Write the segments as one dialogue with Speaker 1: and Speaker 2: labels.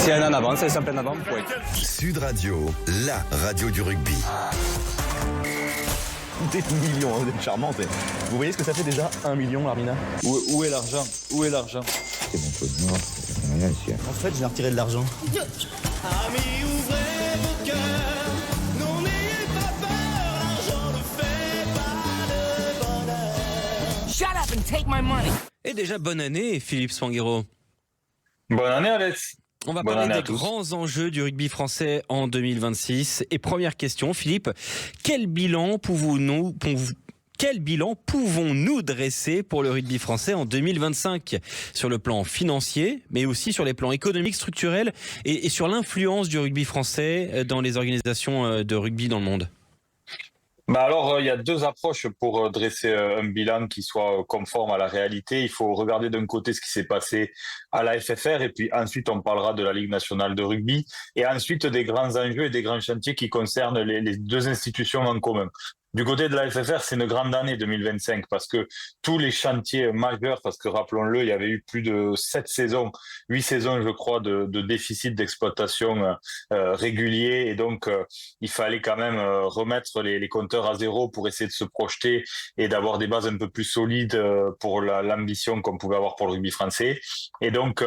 Speaker 1: s'il y en a en avant, ça s'appelle en avant. Ouais.
Speaker 2: Sud Radio, la radio du rugby.
Speaker 3: Des millions, vous êtes charmante. Vous voyez ce que ça fait déjà 1 million, Armina?
Speaker 4: Où est l'argent? Où est l'argent?
Speaker 3: C'est bon, peu de noir, rien ici. En fait, j'ai retiré de l'argent.
Speaker 5: Amis, ouvrez vos cœurs, non n'ayez pas peur, l'argent ne fait pas le bonheur.
Speaker 6: Shut up and take my money.
Speaker 7: Et déjà, bonne année, Philippe Spanghero.
Speaker 4: Bonne année, Alex.
Speaker 7: On va
Speaker 4: Bonne
Speaker 7: parler
Speaker 4: année à
Speaker 7: des
Speaker 4: tous.
Speaker 7: grands enjeux du rugby français en 2026. Et première question, Philippe, quel bilan pouvons-nous dresser pour le rugby français en 2025 sur le plan financier, mais aussi sur les plans économiques, structurels et sur l'influence du rugby français dans les organisations de rugby dans le monde?
Speaker 4: Alors, il y a deux approches pour dresser un bilan qui soit conforme à la réalité. Il faut regarder d'un côté ce qui s'est passé à la FFR et puis ensuite on parlera de la Ligue nationale de rugby et ensuite des grands enjeux et des grands chantiers qui concernent les deux institutions en commun. Du côté de la FFR, c'est une grande année 2025 parce que tous les chantiers majeurs, parce que rappelons-le, il y avait eu plus de 8 saisons, je crois, de déficit d'exploitation régulier et donc il fallait quand même remettre les compteurs à zéro pour essayer de se projeter et d'avoir des bases un peu plus solides pour l'ambition qu'on pouvait avoir pour le rugby français. Et donc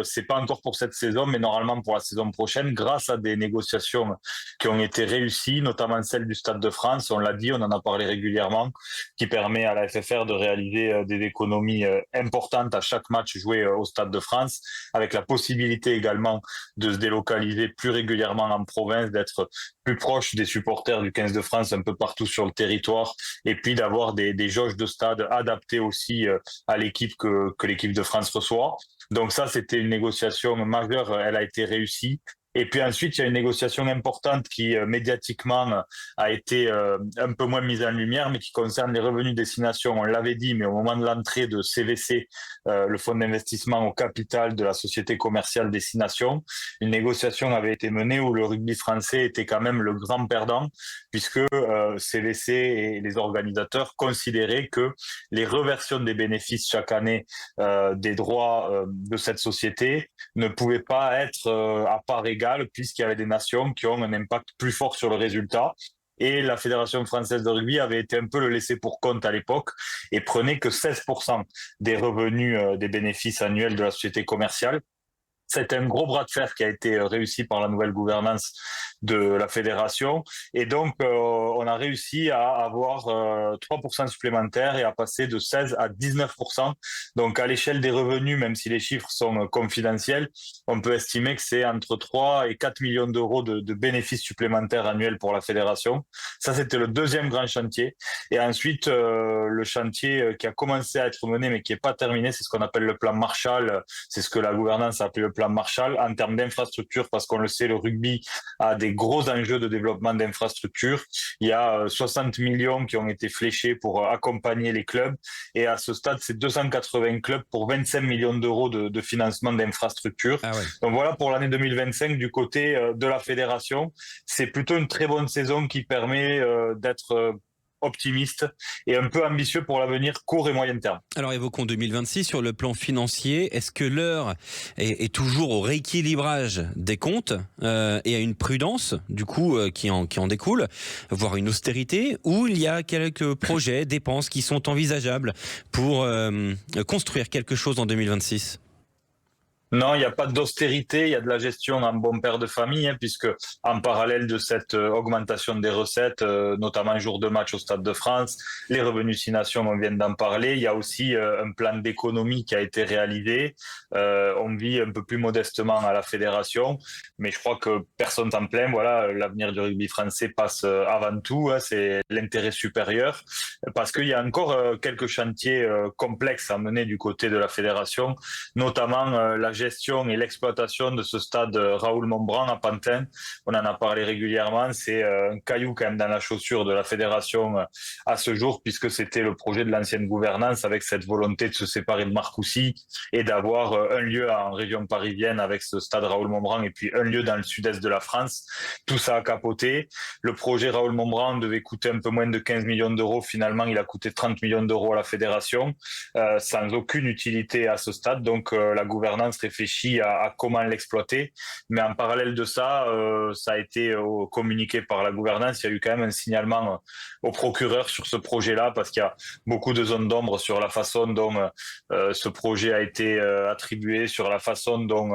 Speaker 4: c'est pas encore pour cette saison, mais normalement pour la saison prochaine, grâce à des négociations qui ont été réussies, notamment celle du Stade de France, on l'a dit, on en a parlé régulièrement, qui permet à la FFR de réaliser des économies importantes à chaque match joué au Stade de France, avec la possibilité également de se délocaliser plus régulièrement en province, d'être plus proche des supporters du 15 de France un peu partout sur le territoire, et puis d'avoir des jauges de stade adaptées aussi à l'équipe que l'équipe de France reçoit. Donc ça, c'était une négociation majeure, elle a été réussie. Et puis ensuite, il y a une négociation importante qui, médiatiquement, a été un peu moins mise en lumière, mais qui concerne les revenus destination. On l'avait dit, mais au moment de l'entrée de CVC, le fonds d'investissement au capital de la société commerciale Destination, une négociation avait été menée où le rugby français était quand même le grand perdant, puisque CVC et les organisateurs considéraient que les reversions des bénéfices chaque année des droits de cette société ne pouvaient pas être à part égale, puisqu'il y avait des nations qui ont un impact plus fort sur le résultat. Et la Fédération française de rugby avait été un peu le laissé pour compte à l'époque et prenait que 16% des revenus des bénéfices annuels de la société commerciale. C'est un gros bras de fer qui a été réussi par la nouvelle gouvernance de la fédération. Et donc, on a réussi à avoir 3% supplémentaires et à passer de 16 à 19%. Donc, à l'échelle des revenus, même si les chiffres sont confidentiels, on peut estimer que c'est entre 3 et 4 millions d'euros de bénéfices supplémentaires annuels pour la fédération. Ça, c'était le deuxième grand chantier. Et ensuite, le chantier qui a commencé à être mené, mais qui n'est pas terminé, c'est ce qu'on appelle le plan Marshall. C'est ce que la gouvernance a appelé le plan Marshall en termes d'infrastructure, parce qu'on le sait, le rugby a des gros enjeux de développement d'infrastructure. Il y a 60 millions qui ont été fléchés pour accompagner les clubs et à ce stade, c'est 280 clubs pour 25 millions d'euros de financement d'infrastructure.
Speaker 7: Ah ouais.
Speaker 4: Donc voilà pour l'année 2025 du côté de la fédération. C'est plutôt une très bonne saison qui permet d'être optimiste et un peu ambitieux pour l'avenir court et moyen terme.
Speaker 7: Alors évoquons 2026 sur le plan financier. Est-ce que l'heure est toujours au rééquilibrage des comptes et à une prudence du coup qui en découle, voire une austérité, ou il y a quelques projets, dépenses qui sont envisageables pour construire quelque chose en 2026?
Speaker 4: Non, il n'y a pas d'austérité, il y a de la gestion en bon père de famille, puisque en parallèle de cette augmentation des recettes, notamment un jour de match au Stade de France, les revenus Six Nations, on vient d'en parler, il y a aussi un plan d'économie qui a été réalisé. On vit un peu plus modestement à la fédération, mais je crois que personne s'en plaint. Voilà, l'avenir du rugby français passe avant tout, c'est l'intérêt supérieur, parce qu'il y a encore quelques chantiers complexes à mener du côté de la fédération, notamment la gestion et l'exploitation de ce stade Raoul-Montbran à Pantin. On en a parlé régulièrement, c'est un caillou quand même dans la chaussure de la fédération à ce jour, puisque c'était le projet de l'ancienne gouvernance avec cette volonté de se séparer de Marcoussis et d'avoir un lieu en région parisienne avec ce stade Raoul-Montbran et puis un lieu dans le sud-est de la France. Tout ça a capoté. Le projet Raoul-Montbran devait coûter un peu moins de 15 millions d'euros. Finalement, il a coûté 30 millions d'euros à la fédération, sans aucune utilité à ce stade. Donc la gouvernance réfléchi à comment l'exploiter. Mais en parallèle de ça, ça a été communiqué par la gouvernance. Il y a eu quand même un signalement au procureur sur ce projet-là parce qu'il y a beaucoup de zones d'ombre sur la façon dont ce projet a été attribué, sur la façon dont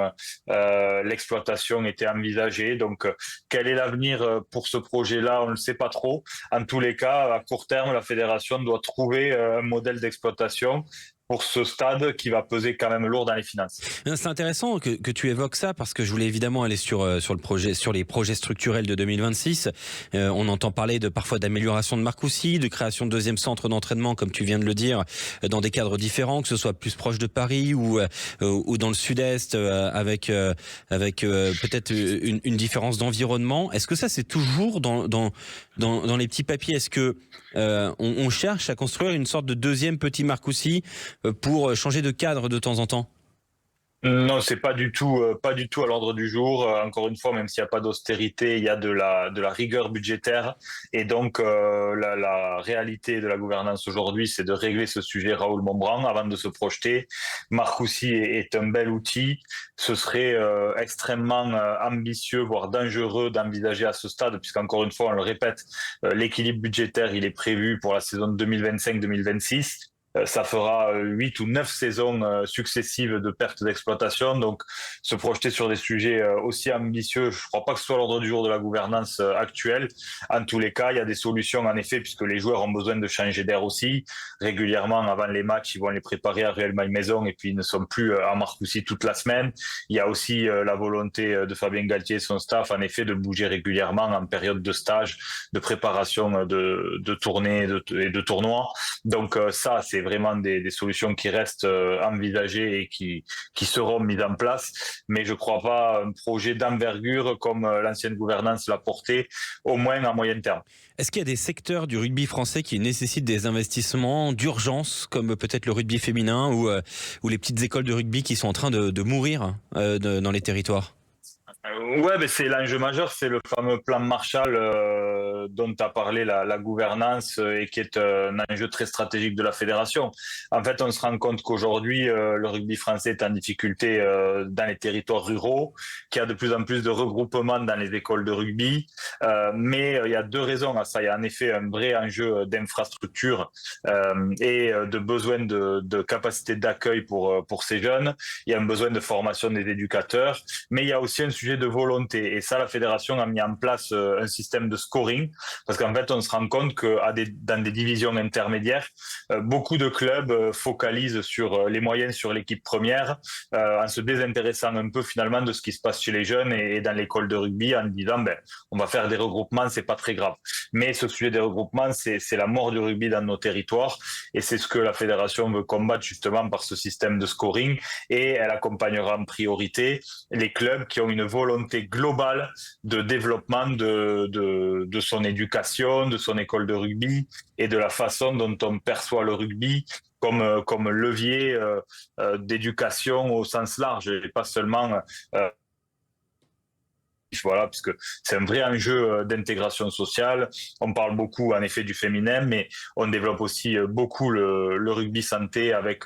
Speaker 4: l'exploitation était envisagée. Donc, quel est l'avenir pour ce projet-là? On ne le sait pas trop. En tous les cas, à court terme, la fédération doit trouver un modèle d'exploitation pour ce stade qui va peser quand même lourd dans les finances.
Speaker 7: C'est intéressant que tu évoques ça parce que je voulais évidemment aller sur le projet, sur les projets structurels de 2026. On entend parler parfois d'amélioration de Marcoussis, de création de deuxième centre d'entraînement, comme tu viens de le dire, dans des cadres différents, que ce soit plus proche de Paris ou dans le sud-est, avec peut-être une différence d'environnement. Est-ce que ça c'est toujours dans les petits papiers? Est-ce que on cherche à construire une sorte de deuxième petit Marcoussis pour changer de cadre de temps en temps?
Speaker 4: Non, c'est pas du tout à l'ordre du jour. Encore une fois, même s'il n'y a pas d'austérité, il y a de la rigueur budgétaire. Et donc, la réalité de la gouvernance aujourd'hui, c'est de régler ce sujet Raoul Montbran avant de se projeter. Marcoussis est un bel outil. Ce serait extrêmement ambitieux, voire dangereux d'envisager à ce stade, puisqu'encore une fois, on le répète, l'équilibre budgétaire, il est prévu pour la saison 2025-2026. Ça fera 8 ou 9 saisons successives de perte d'exploitation. Donc, se projeter sur des sujets aussi ambitieux, je ne crois pas que ce soit l'ordre du jour de la gouvernance actuelle. En tous les cas, il y a des solutions, en effet, puisque les joueurs ont besoin de changer d'air aussi. Régulièrement, avant les matchs, ils vont les préparer à Rueil Malmaison et puis ils ne sont plus à Marcoussis toute la semaine. Il y a aussi la volonté de Fabien Galtier et son staff, en effet, de bouger régulièrement en période de stage, de préparation de tournées et de tournois. Donc, ça, c'est vraiment des solutions qui restent envisagées et qui seront mises en place. Mais je ne crois pas un projet d'envergure comme l'ancienne gouvernance l'a porté, au moins à moyen terme.
Speaker 7: Est-ce qu'il y a des secteurs du rugby français qui nécessitent des investissements d'urgence, comme peut-être le rugby féminin ou les petites écoles de rugby qui sont en train de mourir dans les territoires?
Speaker 4: Ouais, mais c'est l'enjeu majeur, c'est le fameux plan Marshall dont a parlé la gouvernance et qui est un enjeu très stratégique de la fédération. En fait, on se rend compte qu'aujourd'hui, le rugby français est en difficulté dans les territoires ruraux, qu'il y a de plus en plus de regroupements dans les écoles de rugby, mais il y a deux raisons à ça. Il y a en effet un vrai enjeu d'infrastructure et de besoin de capacité d'accueil pour ces jeunes. Il y a un besoin de formation des éducateurs, mais il y a aussi un sujet de volonté. Et ça, la fédération a mis en place un système de scoring, parce qu'en fait, on se rend compte que dans des divisions intermédiaires, beaucoup de clubs focalisent sur les moyens sur l'équipe première, en se désintéressant un peu finalement de ce qui se passe chez les jeunes et dans l'école de rugby, en disant on va faire des regroupements, c'est pas très grave. Mais ce sujet des regroupements, c'est la mort du rugby dans nos territoires, et c'est ce que la fédération veut combattre justement par ce système de scoring, et elle accompagnera en priorité les clubs qui ont une volonté globale de développement de son éducation, de son école de rugby et de la façon dont on perçoit le rugby comme levier d'éducation au sens large et pas seulement voilà, puisque c'est un vrai enjeu d'intégration sociale. On parle beaucoup en effet du féminin, mais on développe aussi beaucoup le rugby santé avec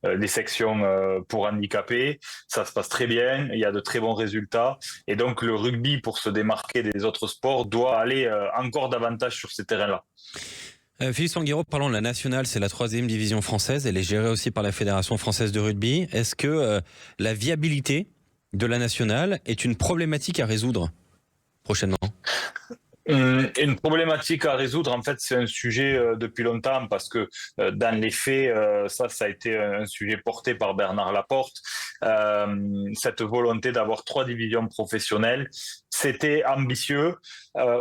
Speaker 4: des sections pour handicapés. Ça se passe très bien, il y a de très bons résultats. Et donc le rugby, pour se démarquer des autres sports, doit aller encore davantage sur ces terrains-là.
Speaker 7: Philippe Sanguero, parlons de la nationale, c'est la 3e division française, elle est gérée aussi par la Fédération française de rugby. Est-ce que la viabilité de la nationale est une problématique à résoudre prochainement?
Speaker 4: Une problématique à résoudre, en fait, c'est un sujet depuis longtemps parce que dans les faits, ça a été un sujet porté par Bernard Laporte. Cette volonté d'avoir 3 divisions professionnelles, c'était ambitieux.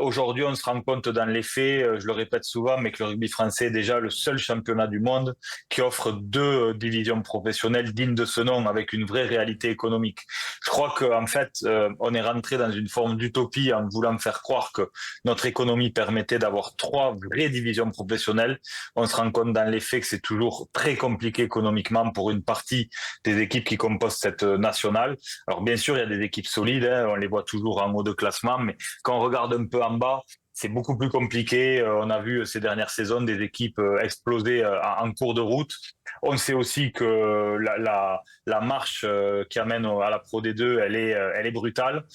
Speaker 4: Aujourd'hui, on se rend compte dans les faits, je le répète souvent, mais que le rugby français est déjà le seul championnat du monde qui offre 2 divisions professionnelles dignes de ce nom, avec une vraie réalité économique. Je crois qu'en fait, on est rentré dans une forme d'utopie en voulant faire croire que notre économie permettait d'avoir 3 vraies divisions professionnelles. On se rend compte dans les faits que c'est toujours très compliqué économiquement pour une partie des équipes qui composent cette nationale. Alors bien sûr, il y a des équipes solides, on les voit toujours en haut de classement, mais quand on regarde un peu en bas, c'est beaucoup plus compliqué. On a vu ces dernières saisons des équipes exploser en cours de route. On sait aussi que la marche qui amène à la Pro D2, elle est brutale.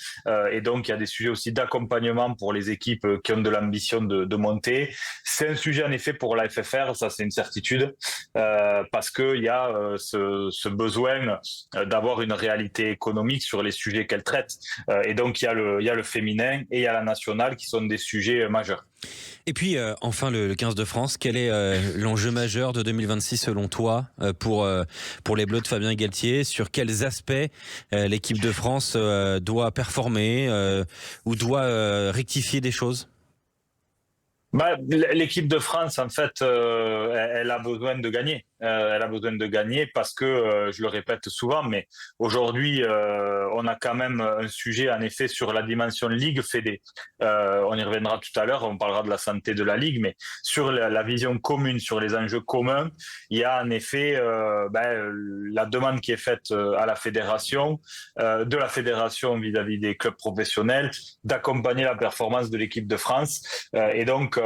Speaker 4: Et donc, il y a des sujets aussi d'accompagnement pour les équipes qui ont de l'ambition de monter. C'est un sujet, en effet, pour la FFR, ça c'est une certitude, parce qu'il y a ce besoin d'avoir une réalité économique sur les sujets qu'elle traite. Et donc, il y a le féminin et il y a la nationale qui sont des sujets majeurs.
Speaker 7: Et puis, enfin, le 15 de France, quel est l'enjeu majeur de 2026 selon toi pour les Bleus de Fabien Galtier? Sur quels aspects l'équipe de France doit performer ou doit rectifier des choses?
Speaker 4: L'équipe de France, en fait, elle a besoin de gagner. Elle a besoin de gagner parce que, je le répète souvent, mais aujourd'hui, on a quand même un sujet, en effet, sur la dimension Ligue Fédé. On y reviendra tout à l'heure, on parlera de la santé de la Ligue, mais sur la vision commune, sur les enjeux communs, il y a en effet la demande qui est faite à la fédération, de la fédération vis-à-vis des clubs professionnels, d'accompagner la performance de l'équipe de France. Et donc,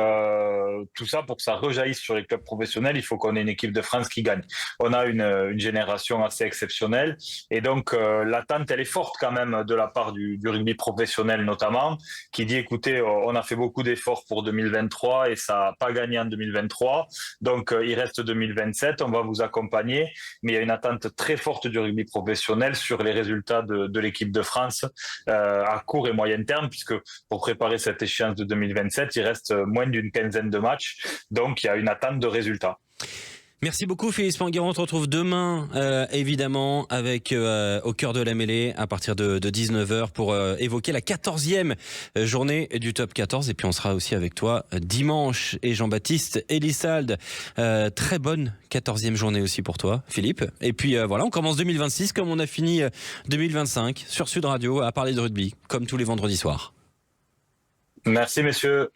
Speaker 4: tout ça, pour que ça rejaillisse sur les clubs professionnels, il faut qu'on ait une équipe de France qui gagne. On a une génération assez exceptionnelle et donc l'attente, elle est forte quand même de la part du rugby professionnel notamment, qui dit écoutez, on a fait beaucoup d'efforts pour 2023 et ça n'a pas gagné en 2023, donc il reste 2027, on va vous accompagner, mais il y a une attente très forte du rugby professionnel sur les résultats de l'équipe de France à court et moyen terme, puisque pour préparer cette échéance de 2027, il reste moins d'une quinzaine de matchs, donc il y a une attente de résultats.
Speaker 7: Merci beaucoup Félix Pangueron, on te retrouve demain évidemment avec au cœur de la mêlée à partir de 19h pour évoquer la 14e journée du top 14 et puis on sera aussi avec toi dimanche et Jean-Baptiste Elissalde. Très bonne 14e journée aussi pour toi Philippe. Et puis voilà, on commence 2026 comme on a fini 2025 sur Sud Radio à parler de rugby comme tous les vendredis soirs.
Speaker 4: Merci messieurs.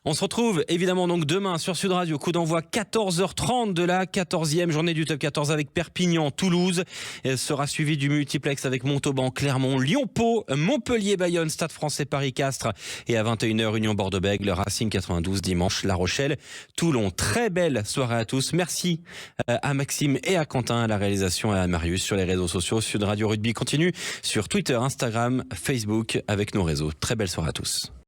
Speaker 7: On se retrouve évidemment donc demain sur Sud Radio, coup d'envoi 14h30 de la 14e journée du Top 14 avec Perpignan, Toulouse. Elle sera suivie du multiplex avec Montauban, Clermont, Lyon-Pau, Montpellier, Bayonne, Stade Français, Paris-Castres et à 21h Union Bordeaux-Bègles, Racing 92 dimanche, La Rochelle, Toulon. Très belle soirée à tous. Merci à Maxime et à Quentin à la réalisation et à Marius sur les réseaux sociaux. Sud Radio Rugby continue sur Twitter, Instagram, Facebook avec nos réseaux. Très belle soirée à tous.